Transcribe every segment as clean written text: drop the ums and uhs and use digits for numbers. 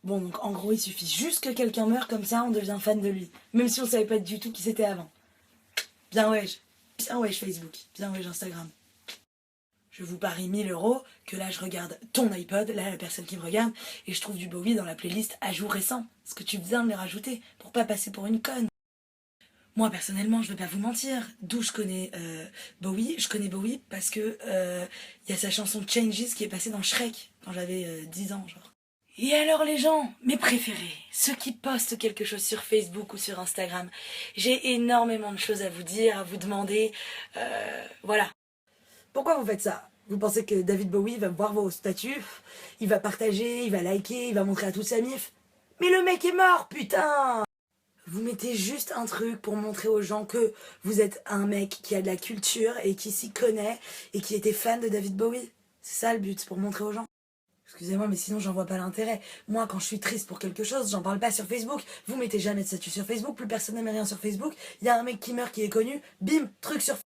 Bon, donc en gros, il suffit juste que quelqu'un meure, comme ça on devient fan de lui. Même si on savait pas du tout qui c'était avant. Bien wesh Facebook, bien wesh Instagram. Je vous parie 1 000 € que là je regarde ton iPod, là la personne qui me regarde, et je trouve du Bowie dans la playlist à jour récent. Parce que tu viens de les rajouter, pour pas passer pour une conne. Moi personnellement, je vais pas vous mentir, d'où je connais Bowie. Je connais Bowie parce que y a sa chanson Changes qui est passée dans Shrek quand j'avais 10 ans genre. Et alors les gens, mes préférés, ceux qui postent quelque chose sur Facebook ou sur Instagram, j'ai énormément de choses à vous dire, à vous demander, voilà. Pourquoi vous faites ça? Vous pensez que David Bowie va voir vos statuts, il va partager, il va liker, il va montrer à toute sa mif? Mais le mec est mort, putain! Vous mettez juste un truc pour montrer aux gens que vous êtes un mec qui a de la culture et qui s'y connaît et qui était fan de David Bowie. C'est ça le but, pour montrer aux gens. Excusez-moi, mais sinon j'en vois pas l'intérêt. Moi, quand je suis triste pour quelque chose, j'en parle pas sur Facebook. Vous mettez jamais de statut sur Facebook, plus personne ne met rien sur Facebook. Il y a un mec qui meurt qui est connu, bim, truc sur Facebook.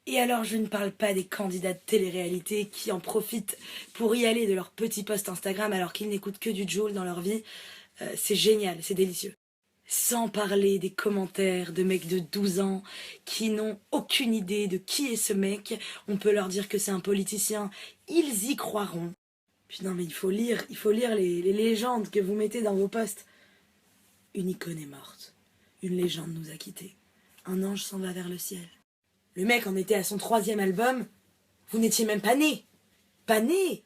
Et alors, je ne parle pas des candidats de télé-réalité qui en profitent pour y aller de leur petit post Instagram alors qu'ils n'écoutent que du Jul dans leur vie. C'est génial, c'est délicieux. Sans parler des commentaires de mecs de 12 ans qui n'ont aucune idée de qui est ce mec. On peut leur dire que c'est un politicien, ils y croiront. Puis non mais il faut lire les légendes que vous mettez dans vos posts. Une icône est morte. Une légende nous a quittés. Un ange s'en va vers le ciel. Le mec en était à son 3e album. Vous n'étiez même pas né. Pas né.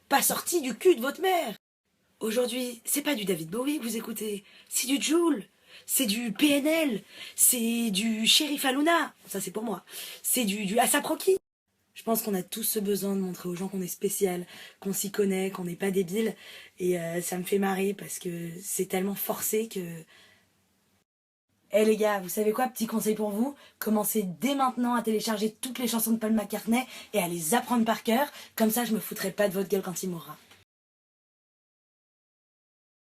Pas sorti du cul de votre mère. Aujourd'hui, c'est pas du David Bowie que vous écoutez. C'est du Jul. C'est du PNL. C'est du Sheriff Aluna. Ça c'est pour moi. C'est du A$AP Rocky. Je pense qu'on a tous ce besoin de montrer aux gens qu'on est spécial, qu'on s'y connaît, qu'on n'est pas débile. Et ça me fait marrer parce que c'est tellement forcé que... Eh les gars, vous savez quoi, petit conseil pour vous? Commencez dès maintenant à télécharger toutes les chansons de Paul McCartney et à les apprendre par cœur. Comme ça, je me foutrai pas de votre gueule quand il mourra.